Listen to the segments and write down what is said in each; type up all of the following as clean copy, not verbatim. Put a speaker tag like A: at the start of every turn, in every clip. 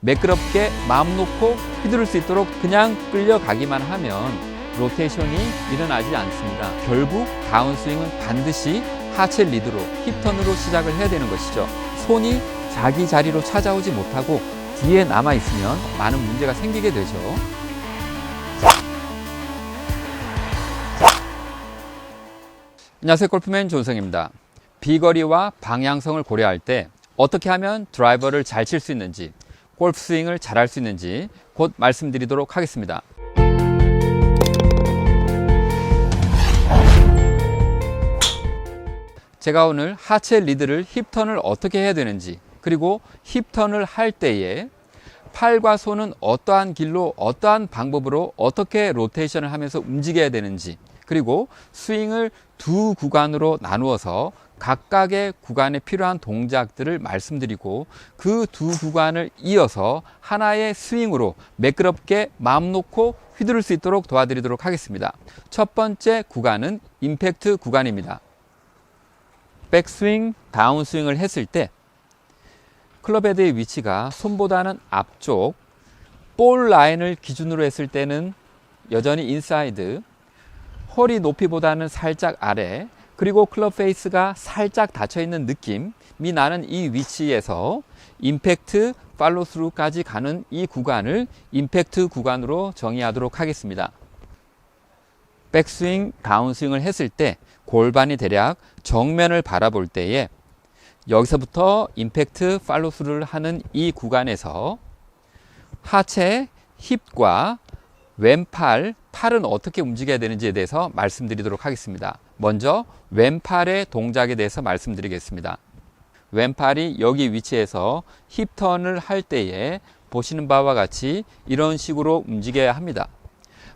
A: 매끄럽게 마음 놓고 휘두를 수 있도록 그냥 끌려가기만 하면 로테이션이 일어나지 않습니다. 결국 다운스윙은 반드시 하체 리드로 힙턴으로 시작을 해야 되는 것이죠. 손이 자기 자리로 찾아오지 못하고 뒤에 남아 있으면 많은 문제가 생기게 되죠. 안녕하세요, 골프맨 존성입니다. 비거리와 방향성을 고려할 때 어떻게 하면 드라이버를 잘 칠 수 있는지, 골프 스윙을 잘할 수 있는지 곧 말씀드리도록 하겠습니다. 제가 오늘 하체 리드를 힙턴을 어떻게 해야 되는지, 그리고 힙턴을 할 때에 팔과 손은 어떠한 길로 어떠한 방법으로 어떻게 로테이션을 하면서 움직여야 되는지, 그리고 스윙을 두 구간으로 나누어서 각각의 구간에 필요한 동작들을 말씀드리고 그 두 구간을 이어서 하나의 스윙으로 매끄럽게 마음 놓고 휘두를 수 있도록 도와드리도록 하겠습니다. 첫 번째 구간은 임팩트 구간입니다. 백스윙, 다운스윙을 했을 때 클럽헤드의 위치가 손보다는 앞쪽, 볼 라인을 기준으로 했을 때는 여전히 인사이드, 허리 높이보다는 살짝 아래, 그리고 클럽 페이스가 살짝 닫혀있는 느낌이 나는 이 위치에서 임팩트, 팔로우 스루까지 가는 이 구간을 임팩트 구간으로 정의하도록 하겠습니다. 백스윙, 다운스윙을 했을 때 골반이 대략 정면을 바라볼 때에 여기서부터 임팩트, 팔로우 스루를 하는 이 구간에서 하체, 힙과 왼팔, 팔은 어떻게 움직여야 되는지에 대해서 말씀드리도록 하겠습니다. 먼저 왼팔의 동작에 대해서 말씀드리겠습니다. 왼팔이 여기 위치에서 힙턴을 할 때에 보시는 바와 같이 이런 식으로 움직여야 합니다.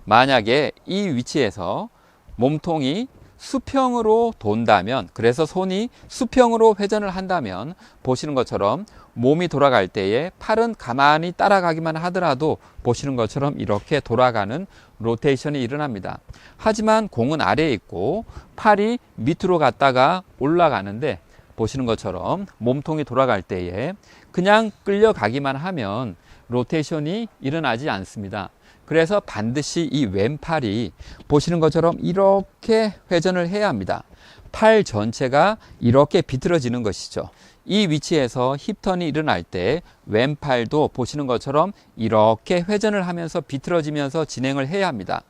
A: 만약에 이 위치에서 몸통이 수평으로 돈다면, 그래서 손이 수평으로 회전을 한다면 보시는 것처럼 몸이 돌아갈 때에 팔은 가만히 따라가기만 하더라도 보시는 것처럼 이렇게 돌아가는 로테이션이 일어납니다. 하지만 공은 아래에 있고 팔이 밑으로 갔다가 올라가는데 보시는 것처럼 몸통이 돌아갈 때에 그냥 끌려가기만 하면 로테이션이 일어나지 않습니다. 그래서 반드시 이 왼팔이 보시는 것처럼 이렇게 회전을 해야 합니다. 팔 전체가 이렇게 비틀어지는 것이죠. 이 위치에서 힙턴이 일어날 때 왼팔도 보시는 것처럼 이렇게 회전을 하면서 비틀어지면서 진행을 해야 합니다.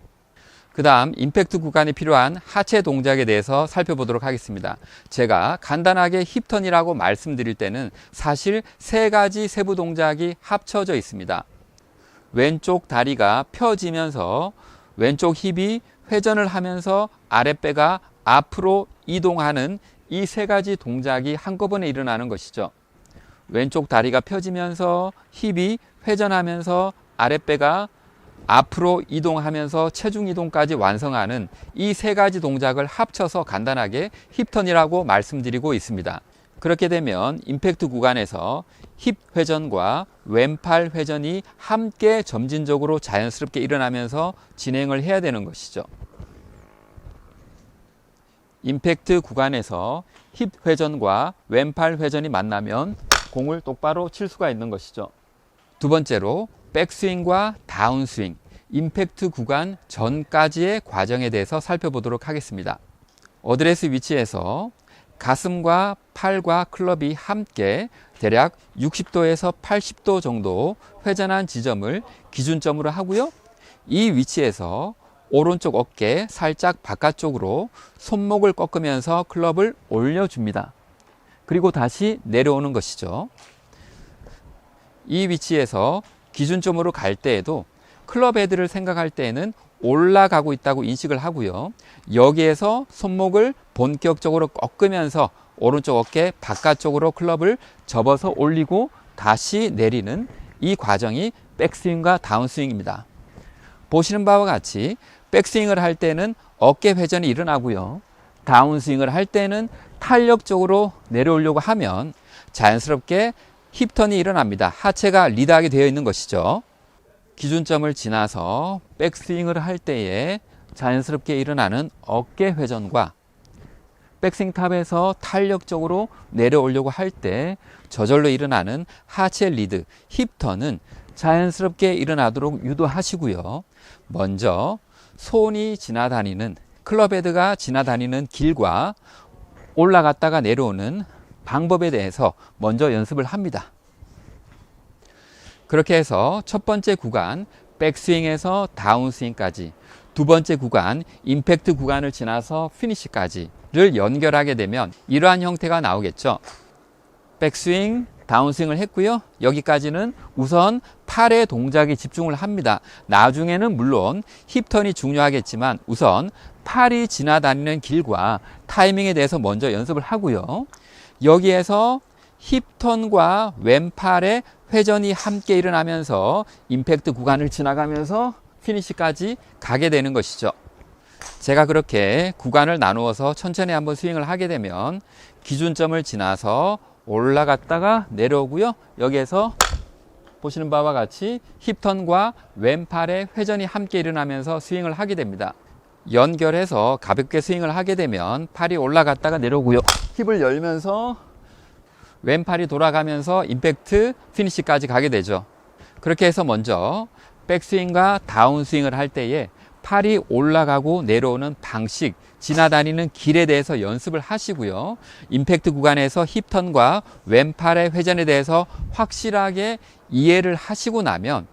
A: 그 다음 임팩트 구간이 필요한 하체 동작에 대해서 살펴보도록 하겠습니다. 제가 간단하게 힙턴이라고 말씀드릴 때는 사실 세 가지 세부 동작이 합쳐져 있습니다. 왼쪽 다리가 펴지면서 왼쪽 힙이 회전을 하면서 아랫배가 앞으로 이동하는 이 세 가지 동작이 한꺼번에 일어나는 것이죠. 왼쪽 다리가 펴지면서 힙이 회전하면서 아랫배가 앞으로 이동하면서 체중 이동까지 완성하는 이 세 가지 동작을 합쳐서 간단하게 힙턴이라고 말씀드리고 있습니다. 그렇게 되면 임팩트 구간에서 힙 회전과 왼팔 회전이 함께 점진적으로 자연스럽게 일어나면서 진행을 해야 되는 것이죠. 임팩트 구간에서 힙 회전과 왼팔 회전이 만나면 공을 똑바로 칠 수가 있는 것이죠. 두 번째로 백스윙과 다운스윙, 임팩트 구간 전까지의 과정에 대해서 살펴보도록 하겠습니다. 어드레스 위치에서 가슴과 팔과 클럽이 함께 대략 60도에서 80도 정도 회전한 지점을 기준점으로 하고요. 이 위치에서 오른쪽 어깨 살짝 바깥쪽으로 손목을 꺾으면서 클럽을 올려줍니다. 그리고 다시 내려오는 것이죠. 이 위치에서 기준점으로 갈 때에도 클럽 헤드를 생각할 때에는 올라가고 있다고 인식을 하고요. 여기에서 손목을 본격적으로 꺾으면서 오른쪽 어깨 바깥쪽으로 클럽을 접어서 올리고 다시 내리는 이 과정이 백스윙과 다운스윙입니다. 보시는 바와 같이 백스윙을 할 때는 어깨 회전이 일어나고요. 다운스윙을 할 때는 탄력적으로 내려오려고 하면 자연스럽게 힙턴이 일어납니다. 하체가 리드하게 되어 있는 것이죠. 기준점을 지나서 백스윙을 할 때에 자연스럽게 일어나는 어깨 회전과 백스윙 탑에서 탄력적으로 내려오려고 할 때 저절로 일어나는 하체 리드, 힙턴은 자연스럽게 일어나도록 유도하시고요. 먼저 손이 지나다니는, 클럽헤드가 지나다니는 길과 올라갔다가 내려오는 방법에 대해서 먼저 연습을 합니다. 그렇게 해서 첫 번째 구간 백스윙에서 다운스윙까지, 두 번째 구간 임팩트 구간을 지나서 피니시까지를 연결하게 되면 이러한 형태가 나오겠죠. 백스윙, 다운스윙을 했고요. 여기까지는 우선 팔의 동작에 집중을 합니다. 나중에는 물론 힙턴이 중요하겠지만 우선 팔이 지나다니는 길과 타이밍에 대해서 먼저 연습을 하고요. 여기에서 힙턴과 왼팔의 회전이 함께 일어나면서 임팩트 구간을 지나가면서 피니시까지 가게 되는 것이죠. 제가 그렇게 구간을 나누어서 천천히 한번 스윙을 하게 되면 기준점을 지나서 올라갔다가 내려오고요. 여기에서 보시는 바와 같이 힙턴과 왼팔의 회전이 함께 일어나면서 스윙을 하게 됩니다. 연결해서 가볍게 스윙을 하게 되면 팔이 올라갔다가 내려오고요. 힙을 열면서 왼팔이 돌아가면서 임팩트 피니시까지 가게 되죠. 그렇게 해서 먼저 백스윙과 다운스윙을 할 때에 팔이 올라가고 내려오는 방식, 지나다니는 길에 대해서 연습을 하시고요. 임팩트 구간에서 힙턴과 왼팔의 회전에 대해서 확실하게 이해를 하시고 나면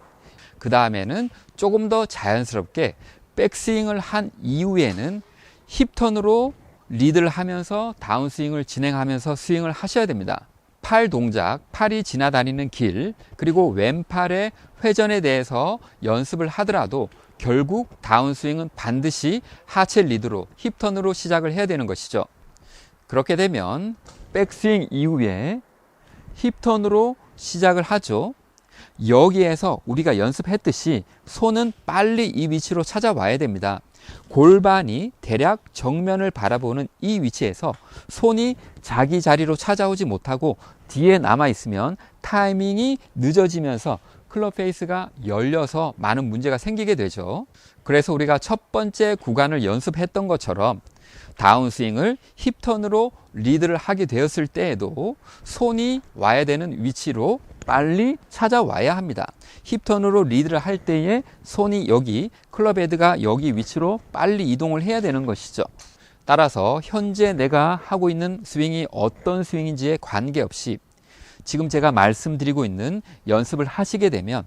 A: 그 다음에는 조금 더 자연스럽게 백스윙을 한 이후에는 힙턴으로 리드를 하면서 다운스윙을 진행하면서 스윙을 하셔야 됩니다. 팔 동작, 팔이 지나다니는 길, 그리고 왼팔의 회전에 대해서 연습을 하더라도 결국 다운스윙은 반드시 하체 리드로, 힙턴으로 시작을 해야 되는 것이죠. 그렇게 되면 백스윙 이후에 힙턴으로 시작을 하죠. 여기에서 우리가 연습했듯이 손은 빨리 이 위치로 찾아와야 됩니다. 골반이 대략 정면을 바라보는 이 위치에서 손이 자기 자리로 찾아오지 못하고 뒤에 남아 있으면 타이밍이 늦어지면서 클럽 페이스가 열려서 많은 문제가 생기게 되죠. 그래서 우리가 첫 번째 구간을 연습했던 것처럼 다운스윙을 힙턴으로 리드를 하게 되었을 때에도 손이 와야 되는 위치로 빨리 찾아와야 합니다. 힙턴으로 리드를 할 때에 손이 여기, 클럽 헤드가 여기 위치로 빨리 이동을 해야 되는 것이죠. 따라서 현재 내가 하고 있는 스윙이 어떤 스윙인지에 관계없이 지금 제가 말씀드리고 있는 연습을 하시게 되면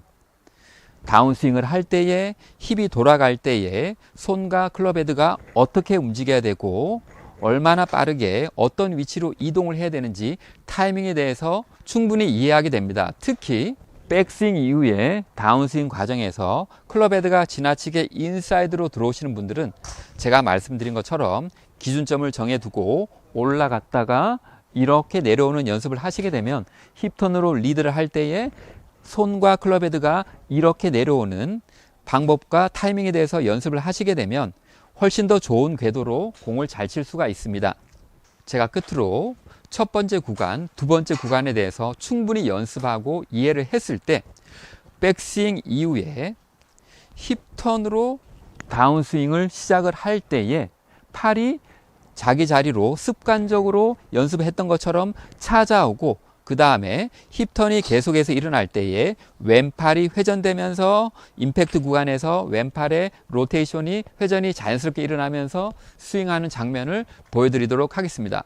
A: 다운스윙을 할 때에, 힙이 돌아갈 때에 손과 클럽 헤드가 어떻게 움직여야 되고 얼마나 빠르게 어떤 위치로 이동을 해야 되는지 타이밍에 대해서 충분히 이해하게 됩니다. 특히 백스윙 이후에 다운스윙 과정에서 클럽 헤드가 지나치게 인사이드로 들어오시는 분들은 제가 말씀드린 것처럼 기준점을 정해두고 올라갔다가 이렇게 내려오는 연습을 하시게 되면 힙턴으로 리드를 할 때에 손과 클럽 헤드가 이렇게 내려오는 방법과 타이밍에 대해서 연습을 하시게 되면 훨씬 더 좋은 궤도로 공을 잘 칠 수가 있습니다. 제가 끝으로 첫 번째 구간, 두 번째 구간에 대해서 충분히 연습하고 이해를 했을 때 백스윙 이후에 힙턴으로 다운스윙을 시작을 할 때에 팔이 자기 자리로 습관적으로 연습했던 것처럼 찾아오고 그 다음에 힙턴이 계속해서 일어날 때에 왼팔이 회전되면서 임팩트 구간에서 왼팔의 로테이션이 회전이 자연스럽게 일어나면서 스윙하는 장면을 보여드리도록 하겠습니다.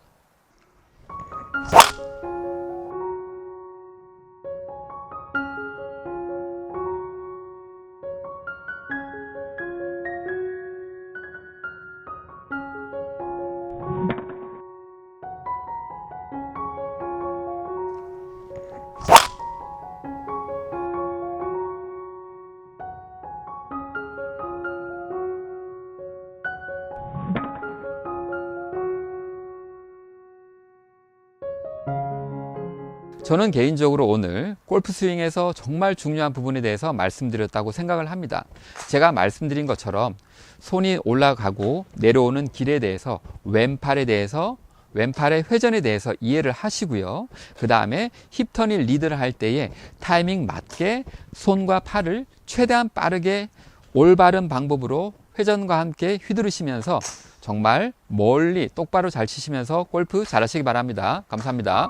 A: 저는 개인적으로 오늘 골프 스윙에서 정말 중요한 부분에 대해서 말씀드렸다고 생각을 합니다. 제가 말씀드린 것처럼 손이 올라가고 내려오는 길에 대해서 왼팔에 대해서 왼팔의 회전에 대해서 이해를 하시고요. 그 다음에 힙턴이 리드를 할 때에 타이밍 맞게 손과 팔을 최대한 빠르게 올바른 방법으로 회전과 함께 휘두르시면서 정말 멀리 똑바로 잘 치시면서 골프 잘하시기 바랍니다. 감사합니다.